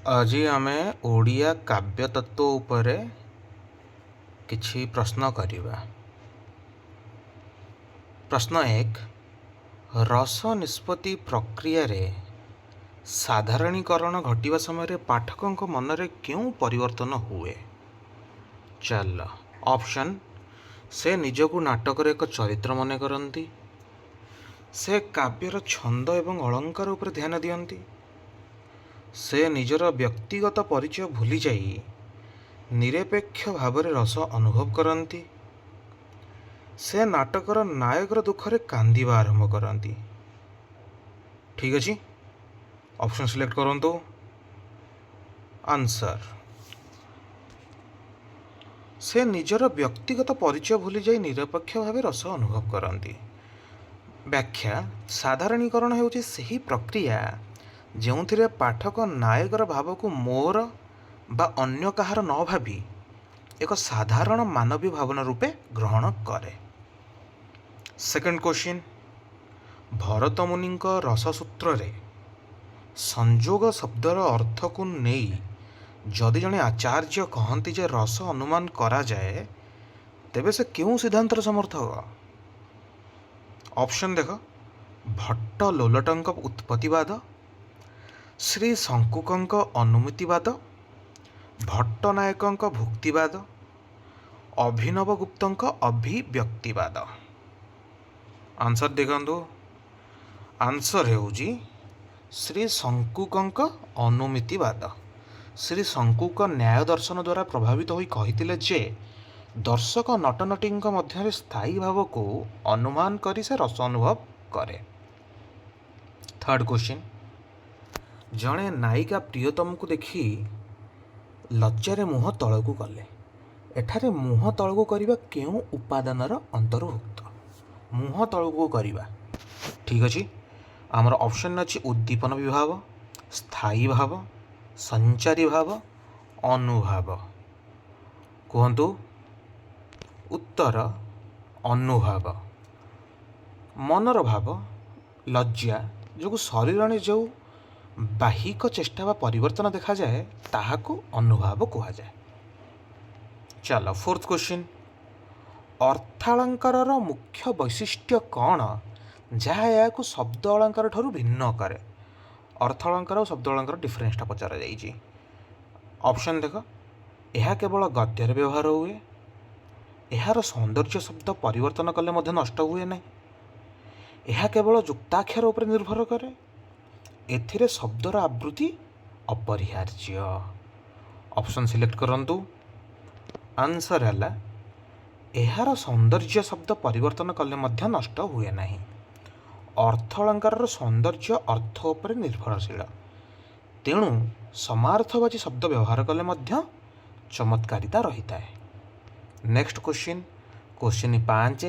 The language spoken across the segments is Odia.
आज आमे ओडिया काव्य तत्व उपरे किछि प्रश्न करिबा। प्रश्न एक, रस निष्पत्ति प्रक्रिया रे साधारणीकरण घटिबा समय रे पाठकଙ୍କ मनरे क्यों परिवर्तन हुए? चल ऑप्शन, से निजको नाटक रे एक चरित्र मने करंती, से काव्यर छंद एवं अलंकार उपर ध्यान दियंती, से निजर व्यक्तिगत परिचय भूली जाई निरपेक्ष भाव रस अनुभव करती, से नाटकर नायकर दुखरे कांदिबा आरंभ करती। ठीक अच्छे, ऑप्शन सिलेक्ट करंतु। आंसर, से निजर व्यक्तिगत परिचय भूली जाई निरपेक्ष भाव रस अनुभव करती। व्याख्या, साधारणीकरण हेउछि सही प्रक्रिया जो पाठक नायकर भाव को मोर बा अन्य कहार न भावी एक साधारण मानवीय भावना रूपे ग्रहण करे। सेकंड क्वेश्चन, भरत मुनि रससूत्र रे संजोग शब्दर अर्थ को नहीं जदि जड़े आचार्य कहती जे रस अनुमान करा जाए तेबे से क्यों सिद्धांतर समर्थक? ऑप्शन देख, भट्ट लोलटंक उत्पत्तिवाद, श्री शंकुकंक अनुमितिवाद, भट्टनायकंक भुक्तिवाद, अभिनव गुप्तंक अभिव्यक्तिवाद। आंसर देखंतु, आंसर हेउजी श्री शंकुकंक अनुमितिवाद। श्री शंकुक न्याय दर्शन द्वारा प्रभावित होई कहितिले जे दर्शक नटनटींक मध्य स्थायी भाव को अनुमान करी से रस अनुभव करे। थर्ड क्वेश्चन, जड़े नायिका प्रियतम को देखी लज्जारे मुह तलकू कले, एठारे मुह तलकू करबा केउं उपादानर अंतर्भुक्त? मुह तलकू करबा, ठीक अच्छे, आमर ऑप्शन अच्छी उद्दीपन विभाव, स्थायी भाव, संचारी भाव, अनुभाव। कहतु उत्तर अनुभाव। मनर भाव लज्जा जो शरीर जो बाहिक चेष्टा परिवर्तन देखा जाए ताहाको अनुभाव कहा जाए। चलो फोर्थ क्वेश्चन, अर्थालंकार मुख्य वैशिष्ट्य कौन जहाँ या शब्द अलंकार ठारू भिन्न करे? अर्थालंकार और शब्द अलंकार डिफरेन्सटा पचरा जाइए। ऑप्शन देख, यह केवल गद्यर व्यवहार हुए, यार सौंदर्य शब्द परिवर्तन कले मध्य नष्ट हुए ना, यह केवल युक्ताक्षर उपर निर्भर करे, एथिरे शब्दर आवृत्ति अपरिहार्य। ऑप्शन सिलेक्ट करंतु। आंसर है यार सौंदर्य शब्द परिवर्तन कले मध्य नष्ट हुए ना, अर्थ अलंकार सौंदर्य अर्थ उपर निर्भरशील, तेणु समार्थवाची शब्द व्यवहार कले मध्य चमत्कारिता रही है। नेक्स्ट क्वेश्चन, क्वेश्चन 5,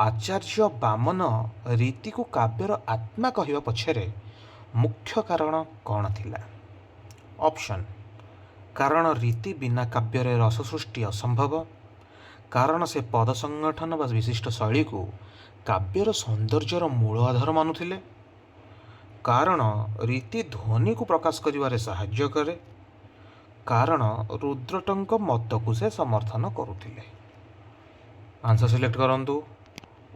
आचार्य बामन रीति को काव्यर आत्मा कहवा पछरे मुख्य कारण कौन थिला? ऑप्शन, कारण रीति बिना काव्य रस सृष्टि असंभव, कारण से पद संगठन व विशिष्ट शैली को काव्यर सौंदर्यर मूल आधार मानुथिले, कारण रीति ध्वनि को प्रकाश करिवारे सहाय्य करे, कारण रुद्रटंक मत को से समर्थन करुथिले। आंसर सिलेक्ट करंतु।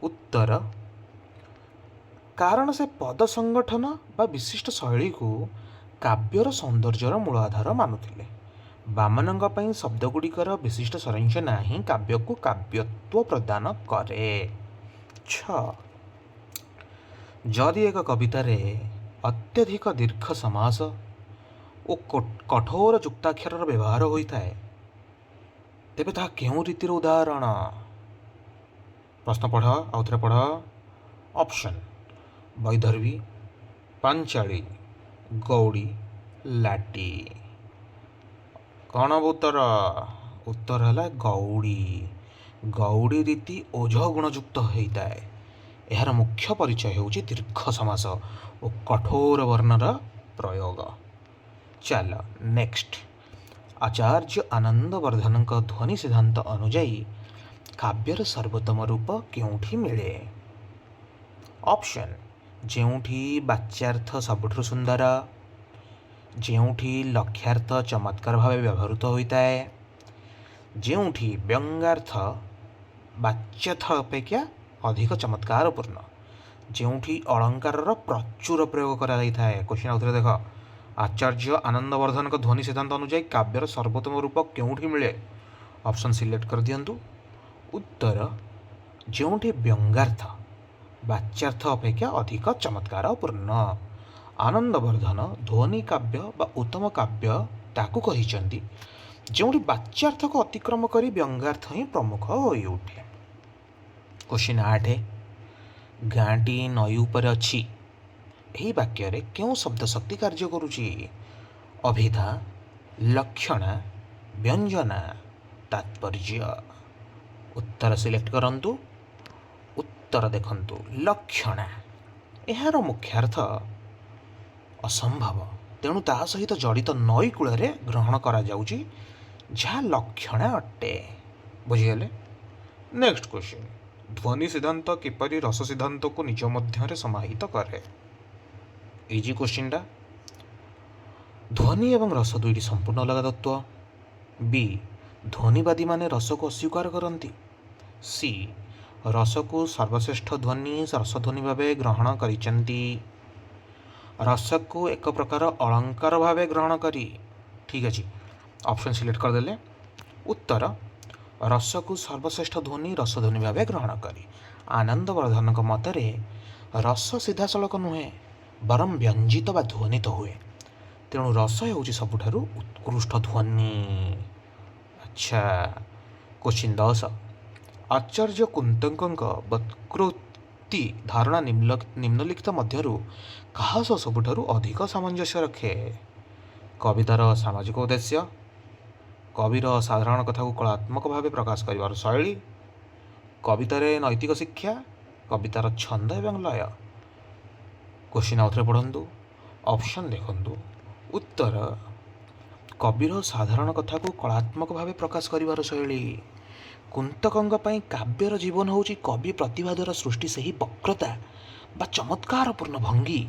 उत्तर, कारण से पद संगठन बा विशिष्ट शैली को काव्यर सौंदर्यर मूल आधार मानुथिले। बामनंग पई शब्द गुड़िकर विशिष्ट संरचना ही काव्य को काव्यत्व प्रदान करे। 6, जदि एक कवितार अत्यधिक दीर्घ समास और कठोर युक्ताक्षर व्यवहार होता है तेबे ताहा केउं रीतिर उदाहरण? प्रश्न पढ़, आउ थे पढ़। ऑप्शन, वैदर्भी, पांचाली, गौड़ी, लाटी। कौन अब उत्तर? उत्तर है गौड़ी। गौड़ी रीति ओझ गुणयुक्त होता है। यार मुख्य परिचय होउछि दीर्घ समास और कठोर वर्णर प्रयोग। चल नेक्स्ट, आचार्य आनंदवर्धन ध्वनि सिद्धांत अनुजाई काव्यर सर्वोत्तम रूप केउठी मिले? ऑप्शन, जेउठी वाच्यार्थ सबुठु सुंदर, ଯେଉଁଠି ଲକ୍ଷ୍ୟାର୍ଥ ଚମତ୍କାର ଭାବେ ବ୍ୟବହୃତ ହୋଇଥାଏ, ଯେଉଁଠି ବ୍ୟଙ୍ଗାର୍ଥ ବାଚ୍ୟର୍ଥ ଅପେକ୍ଷା ଅଧିକ ଚମତ୍କାରପୂର୍ଣ୍ଣ, ଯେଉଁଠି ଅଳଙ୍କାରର ପ୍ରଚୁର ପ୍ରୟୋଗ କରାଯାଇଥାଏ। କୋଶ୍ଚିନ୍ ଆଉଥରେ ଦେଖ। ଆଚାର୍ଯ୍ୟ ଆନନ୍ଦବର୍ଦ୍ଧନଙ୍କ ଧ୍ୱନି ସିଦ୍ଧାନ୍ତ ଅନୁଯାୟୀ କାବ୍ୟର ସର୍ବୋତ୍ତମ ରୂପ କେଉଁଠି ମିଳେ? ଅପସନ୍ ସିଲେକ୍ଟ କରିଦିଅନ୍ତୁ। ଉତ୍ତର ଯେଉଁଠି ବ୍ୟଙ୍ଗାର୍ଥ ବାଚ୍ୟାର୍ଥ ଅପେକ୍ଷା ଅଧିକ ଚମତ୍କାରପୂର୍ଣ୍ଣ। ଆନନ୍ଦବର୍ଦ୍ଧନ ଧ୍ୱନି କାବ୍ୟ ବା ଉତ୍ତମ କାବ୍ୟ ତାକୁ କହିଛନ୍ତି ଯେଉଁଠି ବାଚ୍ୟାର୍ଥକୁ ଅତିକ୍ରମ କରି ବ୍ୟଙ୍ଗାର୍ଥ ହିଁ ପ୍ରମୁଖ ହୋଇଉଠେ। କୋଶ୍ଚିନ୍ 8, ଗାଁଟି ନଈ ଉପରେ ଅଛି। ଏହି ବାକ୍ୟରେ କେଉଁ ଶବ୍ଦ ଶକ୍ତି କାର୍ଯ୍ୟ କରୁଛି? ଅଭିଧା, ଲକ୍ଷଣା, ବ୍ୟଞ୍ଜନା, ତାତ୍ପର୍ଯ୍ୟ। ଉତ୍ତର ସିଲେକ୍ଟ କରନ୍ତୁ। ଉତ୍ତର ଦେଖନ୍ତୁ ଲକ୍ଷଣା। ଏହାର ମୁଖ୍ୟାର୍ଥ ଅସମ୍ଭବ, ତେଣୁ ତାହା ସହିତ ଜଡ଼ିତ ନଈ କୂଳରେ ଗ୍ରହଣ କରାଯାଉଛି, ଯାହା ଲକ୍ଷଣା ଅଟେ। ବୁଝିଗଲେ? ନେକ୍ସଟ କ୍ୱେଶ୍ଚିନ୍, ଧ୍ୱନି ସିଦ୍ଧାନ୍ତ କିପରି ରସ ସିଦ୍ଧାନ୍ତକୁ ନିଜ ମଧ୍ୟରେ ସମାହିତ କରେ? ଇଜି କ୍ୱେଶ୍ଚିନ୍ଟା। ଧ୍ୱନି ଏବଂ ରସ ଦୁଇଟି ସମ୍ପୂର୍ଣ୍ଣ ଅଲଗା ତତ୍ତ୍ୱ। ବି, ଧ୍ୱନିବାଦୀମାନେ ରସକୁ ଅସ୍ୱୀକାର କରନ୍ତି। ସି, ରସକୁ ସର୍ବଶ୍ରେଷ୍ଠ ଧ୍ୱନି ରସଧ୍ୱନି ଭାବେ ଗ୍ରହଣ କରିଛନ୍ତି। ରସକୁ ଏକ ପ୍ରକାର ଅଳଙ୍କାର ଭାବେ ଗ୍ରହଣ କରି। ଠିକ୍ ଅଛି, ଅପସନ୍ ସିଲେକ୍ଟ କରିଦେଲେ। ଉତ୍ତର ରସକୁ ସର୍ବଶ୍ରେଷ୍ଠ ଧ୍ୱନି ରସଧ୍ୱନି ଭାବେ ଗ୍ରହଣ କରି। ଆନନ୍ଦବର୍ଦ୍ଧନଙ୍କ ମତରେ ରସ ସିଧାସଳଖ ନୁହେଁ, ବରଂ ବ୍ୟଞ୍ଜିତ ବା ଧ୍ୱନିତ ହୁଏ, ତେଣୁ ରସ ହେଉଛି ସବୁଠାରୁ ଉତ୍କୃଷ୍ଟ ଧ୍ୱନି। ଆଚ୍ଛା, କୋଶ୍ଚିନ୍ 10, ଆଚାର୍ଯ୍ୟ କୁନ୍ତଙ୍କଙ୍କ ବକ୍ରୋକ୍ତି ଧାରଣା ନିମ୍ନଲିଖିତ ମଧ୍ୟରୁ କାହା ସହ ସବୁଠାରୁ ଅଧିକ ସାମଞ୍ଜସ୍ୟ ରଖେ? କବିତାର ସାମାଜିକ ଉଦ୍ଦେଶ୍ୟ, କବିର ସାଧାରଣ କଥାକୁ କଳାତ୍ମକ ଭାବେ ପ୍ରକାଶ କରିବାର ଶୈଳୀ, କବିତାରେ ନୈତିକ ଶିକ୍ଷା, କବିତାର ଛନ୍ଦ ଏବଂ ଲୟ। କୋଶ୍ଚିନ୍ ଆଉଥରେ ପଢ଼ନ୍ତୁ, ଅପସନ୍ ଦେଖନ୍ତୁ। ଉତ୍ତର କବିର ସାଧାରଣ କଥାକୁ କଳାତ୍ମକ ଭାବେ ପ୍ରକାଶ କରିବାର ଶୈଳୀ। କୁନ୍ତକଙ୍କ ପାଇଁ କାବ୍ୟର ଜୀବନ ହେଉଛି କବି ପ୍ରତିଭା ଦ୍ୱାରା ସୃଷ୍ଟି ସେହି ବକ୍ରତା ବା ଚମତ୍କାରପୂର୍ଣ୍ଣ ଭଙ୍ଗୀ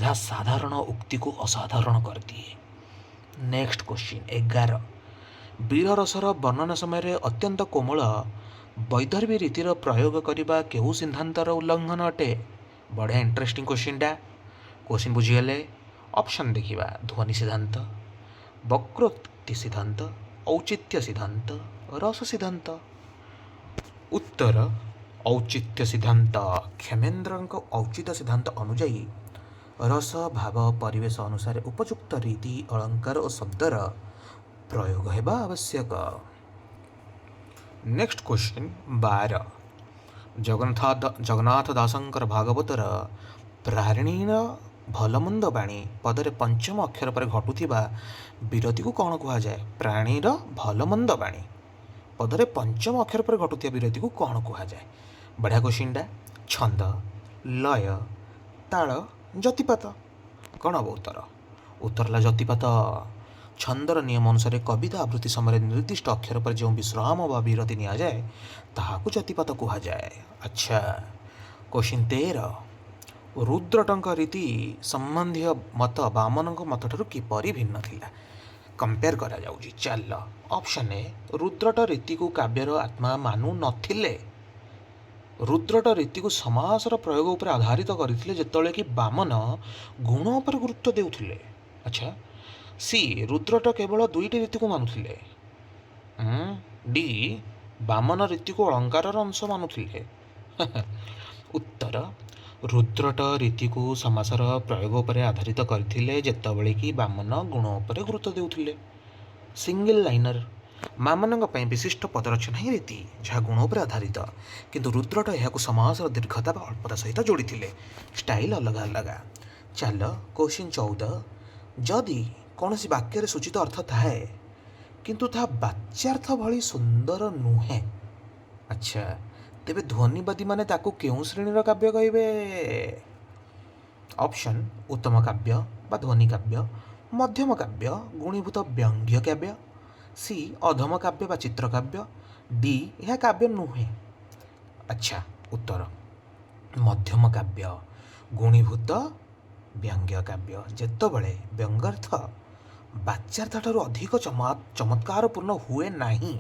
ଯାହା ସାଧାରଣ ଉକ୍ତିକୁ ଅସାଧାରଣ କରିଦିଏ। ନେକ୍ସଟ କ୍ୱେଶ୍ଚିନ୍ 11, ବୀରରସର ବର୍ଣ୍ଣନା ସମୟରେ ଅତ୍ୟନ୍ତ କୋମଳ ବୈଦର୍ଭୀ ରୀତିର ପ୍ରୟୋଗ କରିବା କେଉଁ ସିଦ୍ଧାନ୍ତର ଉଲ୍ଲଙ୍ଘନ ଅଟେ? ବଢ଼ିଆ ଇଣ୍ଟରେଷ୍ଟିଂ କ୍ୱେଶ୍ଚିନ୍ଟା। କ୍ୱେଶ୍ଚିନ୍ ବୁଝିଗଲେ? ଅପସନ୍ ଦେଖିବା, ଧ୍ୱନି ସିଦ୍ଧାନ୍ତ, ବକ୍ରୋକ୍ତି ସିଦ୍ଧାନ୍ତ, ଔଚିତ୍ୟ ସିଦ୍ଧାନ୍ତ, ରସ ସିଦ୍ଧାନ୍ତ। ଉତ୍ତର ଔଚିତ୍ୟ ସିଦ୍ଧାନ୍ତ। କ୍ଷେମେନ୍ଦ୍ରଙ୍କ ଔଚିତ୍ୟ ସିଦ୍ଧାନ୍ତ ଅନୁଯାୟୀ ରସ, ଭାବ, ପରିବେଶ ଅନୁସାରେ ଉପଯୁକ୍ତ ରୀତି, ଅଳଙ୍କାର ଓ ଶବ୍ଦର ପ୍ରୟୋଗ ହେବା ଆବଶ୍ୟକ। ନେକ୍ସଟ କ୍ୱେଶ୍ଚିନ୍ 12, ଜଗନ୍ନାଥ ଦାସଙ୍କର ଭାଗବତର ପ୍ରାଣୀର ଭଲମନ୍ଦ ବାଣୀ ପଦରେ ପଞ୍ଚମ ଅକ୍ଷର ପରେ ଘଟୁଥିବା ବିରତିକୁ କ'ଣ କୁହାଯାଏ? ପ୍ରାଣୀର ଭଲମନ୍ଦ ବାଣୀ ପଦରେ ପଞ୍ଚମ ଅକ୍ଷର ପରେ ଘଟୁଥିବା ବିରତିକୁ କ'ଣ କୁହାଯାଏ? ବଢ଼ିଆ କ୍ୱେଶ୍ଚିନ୍ଟା। ଛନ୍ଦ, ଲୟ, ତାଳ, ଯତିପାତ। କ'ଣ ହେବ ଉତ୍ତର? ଉତ୍ତର ହେଲା ଯତିପାତ। ଛନ୍ଦର ନିୟମ ଅନୁସାରେ କବିତା ଆବୃତ୍ତି ସମୟରେ ନିର୍ଦ୍ଦିଷ୍ଟ ଅକ୍ଷର ପରେ ଯେଉଁ ବିଶ୍ରାମ ବା ବିରତି ନିଆଯାଏ ତାହାକୁ ଯତିପାତ କୁହାଯାଏ। ଆଚ୍ଛା, କ୍ୱେଶ୍ଚିନ୍ 13, ରୁଦ୍ରଟଙ୍କ ରୀତି ସମ୍ବନ୍ଧୀୟ ମତ ବାମନଙ୍କ ମତଠାରୁ କିପରି ଭିନ୍ନ ଥିଲା? କମ୍ପେୟାର କରାଯାଉଛି। ଚାଲ, ଅପସନ୍ ଏ, ରୁଦ୍ରଟ ରୀତିକୁ କାବ୍ୟର ଆତ୍ମା ମାନୁ ନଥିଲେ। ରୁଦ୍ରଟ ରୀତିକୁ ସମାସର ପ୍ରୟୋଗ ଉପରେ ଆଧାରିତ କରିଥିଲେ, ଯେତେବେଳେ କି ବାମନ ଗୁଣ ଉପରେ ଗୁରୁତ୍ୱ ଦେଉଥିଲେ। ଆଚ୍ଛା, ସି, ରୁଦ୍ରଟ କେବଳ ଦୁଇଟି ରୀତିକୁ ମାନୁଥିଲେ। ଡି, ବାମନ ରୀତିକୁ ଅଳଙ୍କାରର ଅଂଶ ମାନୁଥିଲେ। ଉତ୍ତର ରୁଦ୍ରଟ ରୀତିକୁ ସମାସର ପ୍ରୟୋଗ ଉପରେ ଆଧାରିତ କରିଥିଲେ, ଯେତେବେଳେ କି ବାମନ ଗୁଣ ଉପରେ ଗୁରୁତ୍ୱ ଦେଉଥିଲେ। ସିଙ୍ଗଲ ଲାଇନର। ବାମନଙ୍କ ପାଇଁ ବିଶିଷ୍ଟ ପଦରଚନା ହିଁ ରୀତି, ଯାହା ଗୁଣ ଉପରେ ଆଧାରିତ, କିନ୍ତୁ ରୁଦ୍ରଟ ଏହାକୁ ସମାସର ଦୀର୍ଘତା ବା ଅଳ୍ପତା ସହିତ ଯୋଡ଼ିଥିଲେ। ଷ୍ଟାଇଲ ଅଲଗା ଅଲଗା। ଚାଲ, କ୍ୱେଶ୍ଚିନ୍ 14, ଯଦି କୌଣସି ବାକ୍ୟରେ ସୂଚିତ ଅର୍ଥ ଥାଏ କିନ୍ତୁ ତାହା ବାଚ୍ୟାର୍ଥ ଭଳି ସୁନ୍ଦର ନୁହେଁ, ଆଚ୍ଛା, ତେବେ ଧ୍ୱନିବାଦୀମାନେ ତାକୁ କେଉଁ ଶ୍ରେଣୀର କାବ୍ୟ କହିବେ? ଅପସନ୍, ଉତ୍ତମ କାବ୍ୟ ବା ଧ୍ୱନି କାବ୍ୟ, ମଧ୍ୟମ କାବ୍ୟ, ଗୁଣୀଭୂତ ବ୍ୟଙ୍ଗ୍ୟ କାବ୍ୟ, ସି, ଅଧମ କାବ୍ୟ ବା ଚିତ୍ରକାବ୍ୟ, ଡି, ଏହା କାବ୍ୟ ନୁହେଁ। ଆଚ୍ଛା, ଉତ୍ତର ମଧ୍ୟମ କାବ୍ୟ, ଗୁଣୀଭୂତ ବ୍ୟଙ୍ଗ୍ୟ କାବ୍ୟ। ଯେତେବେଳେ ବ୍ୟଙ୍ଗାର୍ଥ ବାଚ୍ୟାର୍ଥ ଠାରୁ ଅଧିକ ଚମତ୍କାରପୂର୍ଣ୍ଣ ହୁଏ ନାହିଁ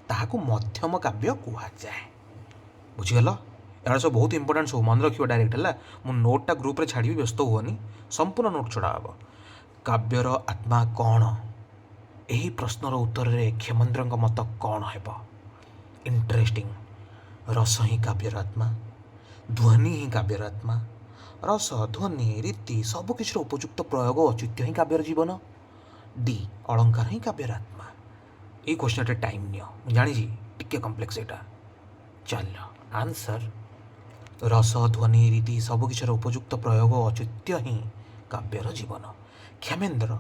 ତାହାକୁ ମଧ୍ୟମ କାବ୍ୟ କୁହାଯାଏ। ବୁଝିଗଲ? ଏଗୁଡ଼ା ସବୁ ବହୁତ ଇମ୍ପୋର୍ଟାଣ୍ଟ, ସବୁ ମନେ ରଖିବ ଡାଇରେକ୍ଟ ହେଲା। ମୁଁ ନୋଟ୍ଟା ଗ୍ରୁପ୍ରେ ଛାଡ଼ିବି, ବ୍ୟସ୍ତ ହୁଅନି, ସମ୍ପୂର୍ଣ୍ଣ ନୋଟ୍ ଛଡ଼ା ହେବ। କାବ୍ୟର ଆତ୍ମା କ'ଣ? ଏହି ପ୍ରଶ୍ନର ଉତ୍ତରରେ କ୍ଷେମେନ୍ଦ୍ରଙ୍କ ମତ କ'ଣ ହେବ? ଇଣ୍ଟରେଷ୍ଟିଂ। ରସ ହିଁ କାବ୍ୟର ଆତ୍ମା, ଧ୍ୱନି ହିଁ କାବ୍ୟର ଆତ୍ମା। ରସ, ଧ୍ୱନି, ରୀତି ସବୁକିଛିର ଉପଯୁକ୍ତ ପ୍ରୟୋଗ ଔଚିତ୍ୟ ହିଁ କାବ୍ୟର ଜୀବନ। ଡି, ଅଳଙ୍କାର ହିଁ କାବ୍ୟର ଆତ୍ମା। ଏଇ କ୍ୱେଶ୍ଚନଟା ଟାଇମ୍ ନିଅ, ମୁଁ ଜାଣିଛି ଟିକେ କମ୍ପ୍ଲେକ୍ସ ଏଇଟା। ଚାଲ ଆନ୍ସର୍, ରସ, ଧ୍ୱନି, ରୀତି ସବୁକିଛିର ଉପଯୁକ୍ତ ପ୍ରୟୋଗ ଔଚିତ୍ୟ ହିଁ କାବ୍ୟର ଜୀବନ। କ୍ଷେମେନ୍ଦ୍ର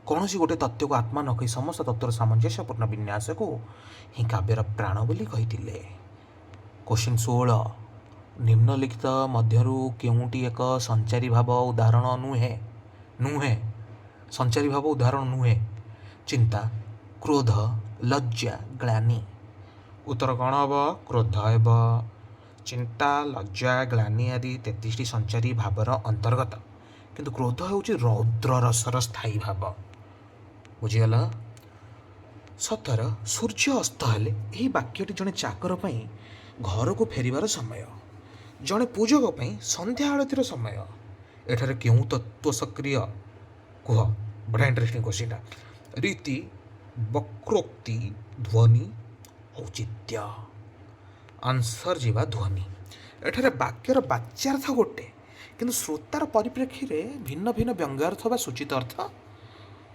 କୌଣସି ଗୋଟିଏ ତତ୍ତ୍ୱକୁ ଆତ୍ମା ନ କହି ସମସ୍ତ ତତ୍ତ୍ୱର ସାମଞ୍ଜସ୍ୟପୂର୍ଣ୍ଣ ବିନ୍ୟାସକୁ ହିଁ କାବ୍ୟର ପ୍ରାଣ ବୋଲି କହିଥିଲେ। କ୍ୱେଶ୍ଚିନ୍ 16, ନିମ୍ନଲିଖିତ ମଧ୍ୟରୁ କେଉଁଟି ଏକ ସଞ୍ଚାରୀ ଭାବ ଉଦାହରଣ ନୁହେଁ? ସଞ୍ଚାରୀ ଭାବ ଉଦାହରଣ ନୁହେଁ। ଚିନ୍ତା, କ୍ରୋଧ, ଲଜ୍ଜା, ଗ୍ଳାନି। ଉତ୍ତର କ'ଣ ହେବ? କ୍ରୋଧ ହେବ। ଚିନ୍ତା, ଲଜ୍ଜା, ଗ୍ଳାନି ଆଦି 33ଟି ସଞ୍ଚାରୀ ଭାବର ଅନ୍ତର୍ଗତ, କିନ୍ତୁ କ୍ରୋଧ ହେଉଛି ରୌଦ୍ର ରସର ସ୍ଥାୟୀ ଭାବ। ବୁଝିଗଲ? 17, ସୂର୍ଯ୍ୟ ଅସ୍ତ ହେଲେ ଏହି ବାକ୍ୟଟି ଜଣେ ଚାକର ପାଇଁ ଘରକୁ ଫେରିବାର ସମୟ, ଜଣେ ପୂଜକ ପାଇଁ ସନ୍ଧ୍ୟା ଆଳତୀର ସମୟ। ଏଠାରେ କେଉଁ ତତ୍ତ୍ୱ ସକ୍ରିୟ? କୁହ। ବଢ଼ିଆ ଇଣ୍ଟରେଷ୍ଟିଂ କ୍ୱେଶ୍ଚିନ୍ଟା। ରୀତି, ବକ୍ରୋକ୍ତି, ଧ୍ୱନି, ଔଚିତ୍ୟ। ଆନ୍ସର୍ ଯିବା ଧ୍ୱନି। ଏଠାରେ ବାକ୍ୟର ବାଚ୍ୟାର୍ଥ ଗୋଟେ, କିନ୍ତୁ ଶ୍ରୋତାର ପରିପ୍ରେକ୍ଷୀରେ ଭିନ୍ନ ଭିନ୍ନ ବ୍ୟଙ୍ଗ୍ୟାର୍ଥ ବା ସୂଚିତ ଅର୍ଥ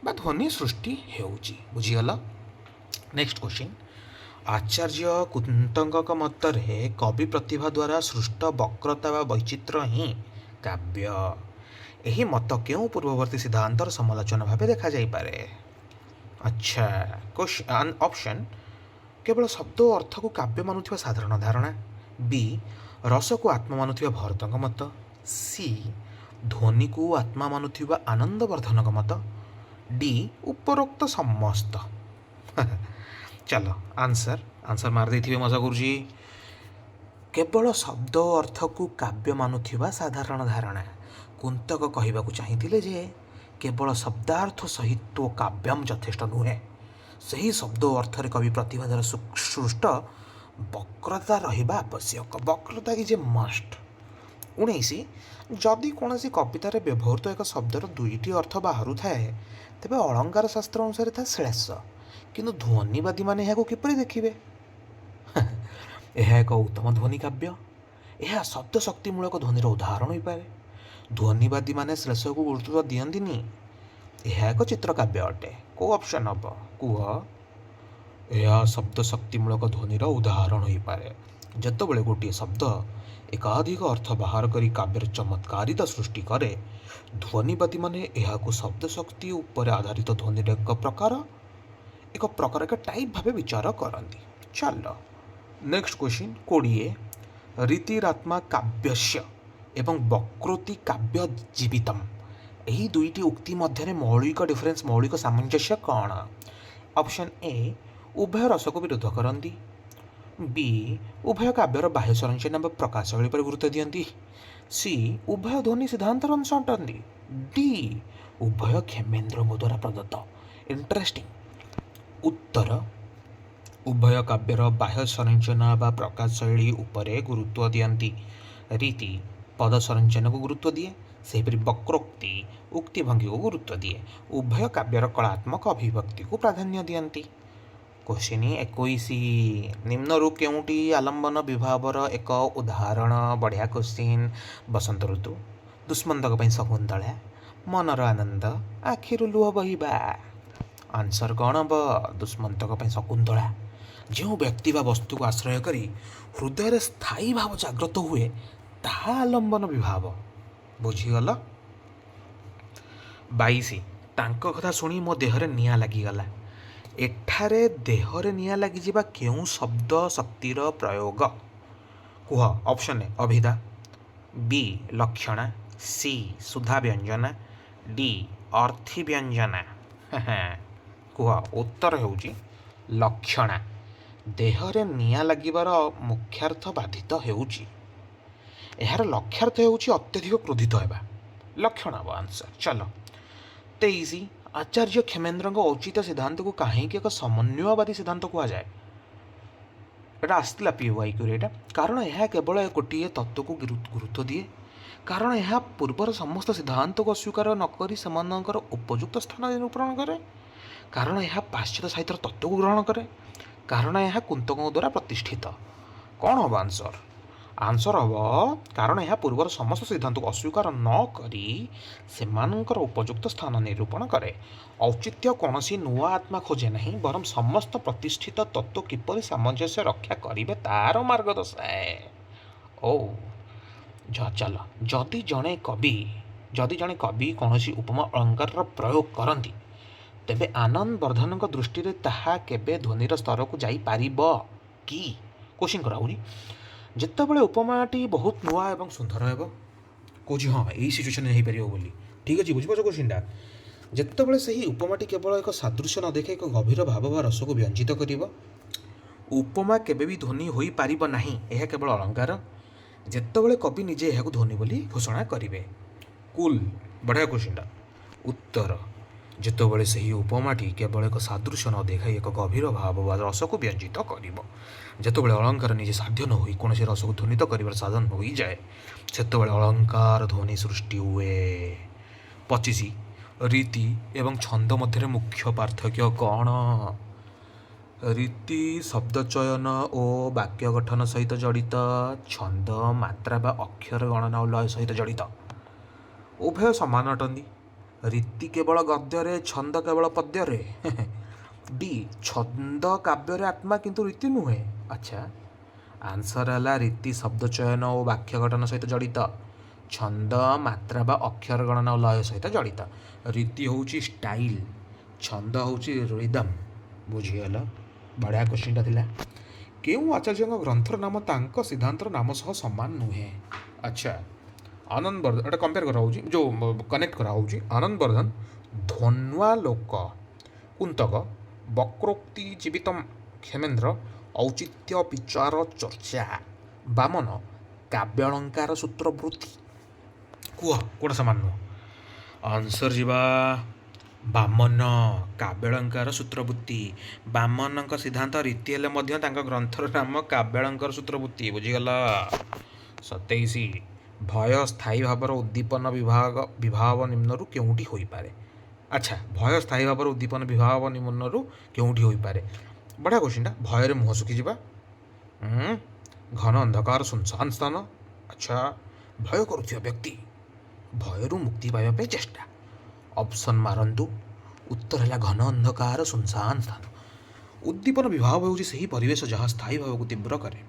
ବା ଧ୍ୱନି ସୃଷ୍ଟି ହେଉଛି। ବୁଝିଗଲ? Next question. ଆଚାର୍ଯ୍ୟ କୁନ୍ତଙ୍କ ମତରେ କବି ପ୍ରତିଭା ଦ୍ୱାରା ସୃଷ୍ଟ ବକ୍ରତା ବା ବୈଚିତ୍ର୍ୟ ହିଁ କାବ୍ୟ। ଏହି ମତ କେଉଁ ପୂର୍ବବର୍ତ୍ତୀ ସିଦ୍ଧାନ୍ତର ସମାଲୋଚନା ଭାବେ ଦେଖାଯାଇପାରେ? ଆଚ୍ଛା, ଅପସନ୍, କେବଳ ଶବ୍ଦ ଓ ଅର୍ଥକୁ କାବ୍ୟ ମାନୁଥିବା ସାଧାରଣ ଧାରଣା। ବି, ରସକୁ ଆତ୍ମା ମାନୁଥିବା ଭରତଙ୍କ ମତ। ସି, ଧ୍ୱନିକୁ ଆତ୍ମା ମାନୁଥିବା ଆନନ୍ଦବର୍ଦ୍ଧନଙ୍କ ମତ। ଡି, ଉପରୋକ୍ତ ସମସ୍ତ। ଚାଲ ଆନ୍ସର୍ ମାରିଦେଇଥିବେ, ମଜା କରୁଛି। କେବଳ ଶବ୍ଦ ଓ ଅର୍ଥକୁ କାବ୍ୟ ମାନୁଥିବା ସାଧାରଣ ଧାରଣା। କୁନ୍ତକ କହିବାକୁ ଚାହିଁଥିଲେ ଯେ କେବଳ ଶବ୍ଦାର୍ଥ ସହିତ କାବ୍ୟମ୍ ଯଥେଷ୍ଟ ନୁହେଁ, ସେହି ଶବ୍ଦ ଓ ଅର୍ଥରେ କବି ପ୍ରତିଭା ଦ୍ୱାରା ସୃଷ୍ଟ ବକ୍ରତା ରହିବା ଆବଶ୍ୟକ। ବକ୍ରତା ଇଜ୍ ଏ ମଷ୍ଟ। 19, ଯଦି କୌଣସି କବିତାରେ ବ୍ୟବହୃତ ଏକ ଶବ୍ଦର ଦୁଇଟି ଅର୍ଥ ବାହାରୁଥାଏ ତେବେ ଅଳଙ୍କାର ଶାସ୍ତ୍ର ଅନୁସାରେ ତାହା ଶ୍ଳେଷ, କିନ୍ତୁ ଧ୍ୱନିବାଦୀମାନେ ଏହାକୁ କିପରି ଦେଖିବେ? ଏହା ଏକ ଉତ୍ତମ ଧ୍ୱନି କାବ୍ୟ। ଏହା ଶବ୍ଦ ଶକ୍ତିମୂଳକ ଧ୍ୱନିର ଉଦାହରଣ ହୋଇପାରେ। ଧ୍ୱନିବାଦୀମାନେ ଶ୍ଳେଷକୁ ଗୁରୁତ୍ୱ ଦିଅନ୍ତିନି। ଏହା ଏକ ଚିତ୍ରକାବ୍ୟ ଅଟେ। କେଉଁ ଅପସନ୍ ହେବ? କୁହ। ଏହା ଶବ୍ଦ ଶକ୍ତିମୂଳକ ଧ୍ୱନିର ଉଦାହରଣ ହୋଇପାରେ। ଯେତେବେଳେ ଗୋଟିଏ ଶବ୍ଦ ଏକାଧିକ ଅର୍ଥ ବାହାର କରି କାବ୍ୟର ଚମତ୍କାରିତା ସୃଷ୍ଟି କରେ, ଧ୍ୱନିବାଦୀମାନେ ଏହାକୁ ଶବ୍ଦ ଶକ୍ତି ଉପରେ ଆଧାରିତ ଧ୍ୱନିର ଏକ ଟାଇପ୍ ଭାବେ ବିଚାର କରନ୍ତି। ଚାଲ ନେକ୍ସଟ କ୍ୱେଶ୍ଚିନ୍ 20, ରୀତିରାତ୍ମା କାବ୍ୟସ୍ୟ ଏବଂ ବକ୍ରୋକ୍ତି କାବ୍ୟ ଜୀବିତମ୍, ଏହି ଦୁଇଟି ଉକ୍ତି ମଧ୍ୟରେ ମୌଳିକ ସାମଞ୍ଜସ୍ୟ କ'ଣ? ଅପସନ୍ ଏ, ଉଭୟ ରସକୁ ବିରୋଧ କରନ୍ତି। ବି, ଉଭୟ କାବ୍ୟର ବାହ୍ୟ ସଂରଚନା ବା ପ୍ରକାଶ ଶୈଳୀ ଉପରେ ଗୁରୁତ୍ୱ ଦିଅନ୍ତି। ସି, ଉଭୟ ଧ୍ୱନି ସିଦ୍ଧାନ୍ତର ଅଂଶ ଅଟନ୍ତି। ଡି, ଉଭୟ କ୍ଷେମେନ୍ଦ୍ରଙ୍କ ଦ୍ୱାରା ପ୍ରଦତ୍ତ। ଇଣ୍ଟରେଷ୍ଟିଂ। ଉତ୍ତର, ଉଭୟ କାବ୍ୟର ବାହ୍ୟ ସଂରଚନା ବା ପ୍ରକାଶ ଶୈଳୀ ଉପରେ ଗୁରୁତ୍ୱ ଦିଅନ୍ତି। ରୀତି ପଦ ସଂରଚନାକୁ ଗୁରୁତ୍ୱ ଦିଏ, ସେହିପରି ବକ୍ରୋକ୍ତି ଉକ୍ତି ଭଙ୍ଗୀକୁ ଗୁରୁତ୍ୱ ଦିଏ। ଉଭୟ କାବ୍ୟର କଳାତ୍ମକ ଅଭିବ୍ୟକ୍ତିକୁ ପ୍ରାଧାନ୍ୟ ଦିଅନ୍ତି। କ୍ୱେଶ୍ଚିନ୍ 21, ନିମ୍ନରୁ କେଉଁଟି ଆଲମ୍ବନ ବିଭାବର ଏକ ଉଦାହରଣ? ବଢ଼ିଆ କ୍ୱେଶ୍ଚିନ୍। ବସନ୍ତ ଋତୁ, ଦୁଷ୍ମନ୍ତକ ପାଇଁ ଶକୁନ୍ତଳା, ମନର ଆନନ୍ଦ, ଆଖିରୁ ଲୁହ ବହିବା। ଆନ୍ସର୍ କ'ଣ ହେବ? ଦୁଷ୍ମନ୍ତକ ପାଇଁ ଶକୁନ୍ତଳା। ଯେଉଁ ବ୍ୟକ୍ତି ବା ବସ୍ତୁକୁ ଆଶ୍ରୟ କରି ହୃଦୟରେ ସ୍ଥାୟୀ ଭାବ ଜାଗ୍ରତ ହୁଏ ତାହା ଆଲମ୍ବନ ବିଭାବ। ବୁଝିଗଲ? 22, ତାଙ୍କ କଥା ଶୁଣି ମୋ ଦେହରେ ନିଆଁ ଲାଗିଗଲା। ଏଠାରେ ଦେହରେ ନିଆଁ ଲାଗିଯିବା କେଉଁ ଶବ୍ଦ ଶକ୍ତିର ପ୍ରୟୋଗ? କୁହ। ଅପସନ୍ ଏ, ଅଭିଧା। ବି, ଲକ୍ଷଣା। ସି, ସୁଧା ବ୍ୟଞ୍ଜନା। ଡି, ଅର୍ଥି ବ୍ୟଞ୍ଜନା। କୁହ। ଉତ୍ତର ହେଉଛି ଲକ୍ଷଣା। ଦେହରେ ନିଆଁ ଲାଗିବାର ମୁଖ୍ୟାର୍ଥ ବାଧିତ ହେଉଛି। ଏହାର ଲକ୍ଷ୍ୟାର୍ଥ ହେଉଛି ଅତ୍ୟଧିକ କ୍ରୋଧିତ ହେବା। ଲକ୍ଷଣ ହେବ ଆନ୍ସର୍। ଚାଲ 23, ଆଚାର୍ଯ୍ୟ କ୍ଷେମେନ୍ଦ୍ରଙ୍କ ଔଚିତ୍ୟ ସିଦ୍ଧାନ୍ତକୁ କାହିଁକି ଏକ ସମନ୍ୱୟବାଦୀ ସିଦ୍ଧାନ୍ତ କୁହାଯାଏ? ଏଇଟା ଆସିଥିଲା PYQରେ ଏଇଟା। କାରଣ ଏହା କେବଳ ଗୋଟିଏ ତତ୍ତ୍ୱକୁ ଗୁରୁତ୍ୱ ଦିଏ। କାରଣ ଏହା ପୂର୍ବର ସମସ୍ତ ସିଦ୍ଧାନ୍ତକୁ ଅସ୍ୱୀକାର ନକରି ସେମାନଙ୍କର ଉପଯୁକ୍ତ ସ୍ଥାନ ନିରୂପଣ କରେ। କାରଣ ଏହା ପାଶ୍ଚାତ୍ୟ ସାହିତ୍ୟର ତତ୍ତ୍ୱକୁ ଗ୍ରହଣ କରେ। କାରଣ ଏହା କୁନ୍ତକଙ୍କ ଦ୍ୱାରା ପ୍ରତିଷ୍ଠିତ। କ'ଣ ହେବ ଆନ୍ସର? ଆନ୍ସର ହେବ କାରଣ ଏହା ପୂର୍ବର ସମସ୍ତ ସିଦ୍ଧାନ୍ତକୁ ଅସ୍ୱୀକାର ନ କରି ସେମାନଙ୍କର ଉପଯୁକ୍ତ ସ୍ଥାନ ନିରୂପଣ କରେ। ଔଚିତ୍ୟ କୌଣସି ନୂଆ ଆତ୍ମା ଖୋଜେ ନାହିଁ, ବରଂ ସମସ୍ତ ପ୍ରତିଷ୍ଠିତ ତତ୍ତ୍ୱ କିପରି ସାମଞ୍ଜସ୍ୟ ରକ୍ଷା କରିବେ ତାହାର ମାର୍ଗ ଦର୍ଶାଏ। ଓ ଚାଲ, ଯଦି ଜଣେ କବି କୌଣସି ଉପମା ଅଳଙ୍କାରର ପ୍ରୟୋଗ କରନ୍ତି, ତେବେ ଆନନ୍ଦ ବର୍ଦ୍ଧନଙ୍କ ଦୃଷ୍ଟିରେ ତାହା କେବେ ଧ୍ୱନିର ସ୍ତରକୁ ଯାଇପାରିବ କି? କୋଶ୍ଚିନ୍ କରାହୁରି। ଯେତେବେଳେ ଉପମାଟି ବହୁତ ନୂଆ ଏବଂ ସୁନ୍ଦର ହେବ, କହୁଛି ହଁ ଏଇ ସିଚୁଏସନ୍ରେ ହେଇପାରିବ ବୋଲି। ଠିକ୍ ଅଛି, ବୁଝିପାରୁଛ କୋଶ୍ଚିନ୍ଟା? ଯେତେବେଳେ ସେହି ଉପମାଟି କେବଳ ଏକ ସାଦୃଶ୍ୟ ନ ଦେଖେ ଏକ ଗଭୀର ଭାବ ବା ରସକୁ ବ୍ୟଞ୍ଜିତ କରିବ। ଉପମା କେବେ ବି ଧ୍ୱନି ହୋଇପାରିବ ନାହିଁ, ଏହା କେବଳ ଅଳଙ୍କାର। ଯେତେବେଳେ କବି ନିଜେ ଏହାକୁ ଧ୍ୱନି ବୋଲି ଘୋଷଣା କରିବେ। କୁଲ୍, ବଢ଼ିଆ କୋଶ୍ଚିନ୍ଟା। ଉତ୍ତର, ଯେତେବେଳେ ସେହି ଉପମାଟି କେବଳ ଏକ ସାଦୃଶ୍ୟ ନ ଦେଖାଇ ଏକ ଗଭୀର ଭାବ ବା ରସକୁ ବ୍ୟଞ୍ଜିତ କରିବ। ଯେତେବେଳେ ଅଳଙ୍କାର ନିଜେ ସାଧ୍ୟ ନ ହୋଇ କୌଣସି ରସକୁ ଧ୍ୱନିତ କରିବାର ସାଧନ ହୋଇଯାଏ, ସେତେବେଳେ ଅଳଙ୍କାର ଧ୍ୱନି ସୃଷ୍ଟି ହୁଏ। 25. ରୀତି ଏବଂ ଛନ୍ଦ ମଧ୍ୟରେ ମୁଖ୍ୟ ପାର୍ଥକ୍ୟ କ'ଣ? ରୀତି ଶବ୍ଦଚୟନ ଓ ବାକ୍ୟ ଗଠନ ସହିତ ଜଡ଼ିତ। ଛନ୍ଦ ମାତ୍ରା ବା ଅକ୍ଷର ଗଣନା ଓ ଲୟ ସହିତ ଜଡ଼ିତ। ଉଭୟ ସମାନ ଅଟନ୍ତି। ରୀତି କେବଳ ଗଦ୍ୟରେ, ଛନ୍ଦ କେବଳ ପଦ୍ୟରେ। ଡି, ଛନ୍ଦ କାବ୍ୟରେ ଆତ୍ମା କିନ୍ତୁ ରୀତି ନୁହେଁ। ଆଚ୍ଛା, ଆନ୍ସର ହେଲା ରୀତି ଶବ୍ଦଚୟନ ଓ ବାକ୍ୟ ଗଠନ ସହିତ ଜଡ଼ିତ। ଛନ୍ଦ ମାତ୍ରା ବା ଅକ୍ଷର ଗଣନା ଓ ଲୟ ସହିତ ଜଡ଼ିତ। ରୀତି ହେଉଛି ଷ୍ଟାଇଲ୍, ଛନ୍ଦ ହେଉଛି ରିଦମ୍। ବୁଝିଗଲ? ବଢ଼ିଆ କୋଶ୍ଚିନ୍ଟା ଥିଲା। କେଉଁ ଆଚାର୍ଯ୍ୟଙ୍କ ଗ୍ରନ୍ଥର ନାମ ତାଙ୍କ ସିଦ୍ଧାନ୍ତର ନାମ ସହ ସମାନ ନୁହେଁ? ଆଚ୍ଛା, ଆନନ୍ଦ ବର୍ଦ୍ଧନ, ଏଇଟା କମ୍ପେୟାର କରାହେଉଛି, ଯେଉଁ କନେକ୍ଟ କରାହେଉଛି। ଆନନ୍ଦ ବର୍ଦ୍ଧନ ଧ୍ୱନ୍ୟାଲୋକ, କୁନ୍ତକ ବକ୍ରୋକ୍ତି ଜୀବିତମ୍, କ୍ଷେମେନ୍ଦ୍ର ଔଚିତ୍ୟ ବିଚାର ଚର୍ଚ୍ଚା, ବାମନ କାବ୍ୟାଳଙ୍କାର ସୂତ୍ରବୃତ୍ତି। କୁହ କେଉଁଟା ସମାନ ନୁହଁ? ଆନ୍ସର ଯିବା ବାମନ କାବ୍ୟାଳଙ୍କାର ସୂତ୍ରବୃତ୍ତି। ବାମନଙ୍କ ସିଦ୍ଧାନ୍ତ ରୀତି ହେଲେ ମଧ୍ୟ ତାଙ୍କ ଗ୍ରନ୍ଥର ନାମ କାବ୍ୟାଳଙ୍କାର ସୂତ୍ରବୃତ୍ତି। ବୁଝିଗଲା? 27. ଭୟ ସ୍ଥାୟୀ ଭାବର ଉଦ୍ଦୀପନ ବିଭାବ ନିମ୍ନରୁ କେଉଁଠି ହୋଇପାରେ? ଆଚ୍ଛା, ଭୟ ସ୍ଥାୟୀ ଭାବର ଉଦ୍ଦୀପନ ବିଭାବ ନିମ୍ନରୁ କେଉଁଠି ହୋଇପାରେ? ବଢ଼ିଆ କୋଶ୍ଚିନ୍ଟା। ଭୟରେ ମୁହଁ ଶୁଖିଯିବା, ଘନ ଅନ୍ଧକାର ଶୂନଶାନ ସ୍ଥାନ। ଆଚ୍ଛା, ଭୟ କରୁଥିବା ବ୍ୟକ୍ତି ଭୟରୁ ମୁକ୍ତି ପାଇବା ପାଇଁ ଚେଷ୍ଟା। ଅପସନ୍ ମାରନ୍ତୁ। ଉତ୍ତର ହେଲା ଘନ ଅନ୍ଧକାର ଶୂନଶାନ ସ୍ଥାନ। ଉଦ୍ଦୀପନ ବିଭାବ ହେଉଛି ସେହି ପରିବେଶ ଯାହା ସ୍ଥାୟୀ ଭାବକୁ ତୀବ୍ର କରେ।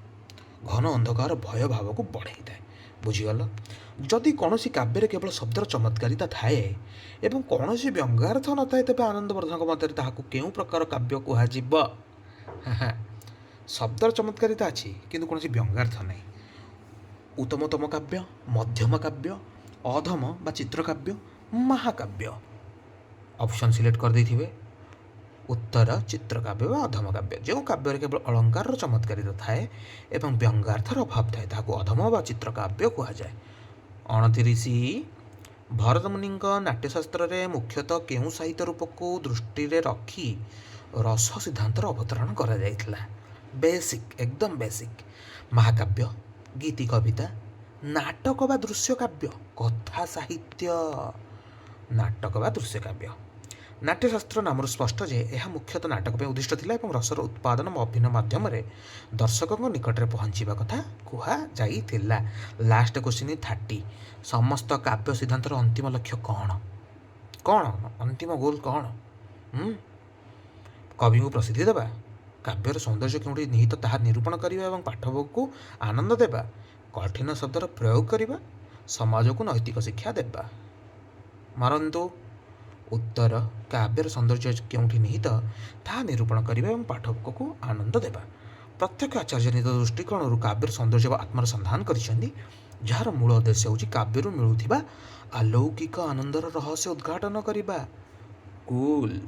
ଘନ ଅନ୍ଧକାର ଭୟ ଭାବକୁ ବଢ଼ାଇଥାଏ। ବୁଝିଗଲ? ଯଦି କୌଣସି କାବ୍ୟରେ କେବଳ ଶବ୍ଦର ଚମତ୍କାରିତା ଥାଏ ଏବଂ କୌଣସି ବ୍ୟଙ୍ଗାର୍ଥ ନଥାଏ, ତେବେ ଆନନ୍ଦ ବର୍ଦ୍ଧନଙ୍କ ମତରେ ତାହାକୁ କେଉଁ ପ୍ରକାର କାବ୍ୟ କୁହାଯିବ? ଶବ୍ଦର ଚମତ୍କାରିତା ଅଛି କିନ୍ତୁ କୌଣସି ବ୍ୟଙ୍ଗାର୍ଥ ନାହିଁ। ଉତ୍ତମତମ କାବ୍ୟ, ମଧ୍ୟମ କାବ୍ୟ, ଅଧମ ବା ଚିତ୍ରକାବ୍ୟ, ମହାକାବ୍ୟ। ଅପସନ୍ ସିଲେକ୍ଟ କରିଦେଇଥିବେ। ଉତ୍ତର ଚିତ୍ରକାବ୍ୟ ବା ଅଧମ କାବ୍ୟ। ଯେଉଁ କାବ୍ୟରେ କେବଳ ଅଳଙ୍କାରର ଚମତ୍କାରିତା ଥାଏ ଏବଂ ବ୍ୟଙ୍ଗାର୍ଥର ଅଭାବ ଥାଏ ତାହାକୁ ଅଧମ ବା ଚିତ୍ରକାବ୍ୟ କୁହାଯାଏ। 29. ଭରତମୁନିଙ୍କ ନାଟ୍ୟଶାସ୍ତ୍ରରେ ମୁଖ୍ୟତଃ କେଉଁ ସାହିତ୍ୟ ରୂପକୁ ଦୃଷ୍ଟିରେ ରଖି ରସ ସିଦ୍ଧାନ୍ତର ଅବତରଣ କରାଯାଇଥିଲା? ବେସିକ୍, ଏକଦମ ବେସିକ୍। ମହାକାବ୍ୟ, ଗୀତି କବିତା, ନାଟକ ବା ଦୃଶ୍ୟ କାବ୍ୟ, କଥା ସାହିତ୍ୟ। ନାଟକ ବା ଦୃଶ୍ୟ କାବ୍ୟ। ନାଟ୍ୟଶାସ୍ତ୍ର ନାମରୁ ସ୍ପଷ୍ଟ ଯେ ଏହା ମୁଖ୍ୟତଃ ନାଟକ ପାଇଁ ଉଦ୍ଦିଷ୍ଟ ଥିଲା ଏବଂ ରସର ଉତ୍ପାଦନ ଅଭିନୟ ମାଧ୍ୟମରେ ଦର୍ଶକଙ୍କ ନିକଟରେ ପହଞ୍ଚିବା କଥା କୁହାଯାଇଥିଲା। Last question 30. ସମସ୍ତ କାବ୍ୟ ସିଦ୍ଧାନ୍ତର ଅନ୍ତିମ ଲକ୍ଷ୍ୟ କ'ଣ? କ'ଣ ଅନ୍ତିମ ଗୋଲ୍ କ'ଣ? କବିଙ୍କୁ ପ୍ରସିଦ୍ଧି ଦେବା, କାବ୍ୟର ସୌନ୍ଦର୍ଯ୍ୟ କେଉଁଠି ନିହିତ ତାହା ନିରୂପଣ କରିବା ଏବଂ ପାଠକଙ୍କୁ ଆନନ୍ଦ ଦେବା, କଠିନ ଶବ୍ଦର ପ୍ରୟୋଗ କରିବା, ସମାଜକୁ ନୈତିକ ଶିକ୍ଷା ଦେବା। ମାରନ୍ତୁ। ଉତ୍ତର କାବ୍ୟର ସୌନ୍ଦର୍ଯ୍ୟ କେଉଁଠି ନିହିତ ତାହା ନିରୂପଣ କରିବା ଏବଂ ପାଠକକୁ ଆନନ୍ଦ ଦେବା। ପ୍ରତ୍ୟେକ ଆଚାର୍ଯ୍ୟ ନିଜ ଦୃଷ୍ଟିକୋଣରୁ କାବ୍ୟର ସୌନ୍ଦର୍ଯ୍ୟ ବା ଆତ୍ମାର ସନ୍ଧାନ କରିଛନ୍ତି, ଯାହାର ମୂଳ ଉଦ୍ଦେଶ୍ୟ ହେଉଛି କାବ୍ୟରୁ ମିଳୁଥିବା ଆଲୌକିକ ଆନନ୍ଦର ରହସ୍ୟ ଉଦ୍ଘାଟନ କରିବା। କୁଲ୍।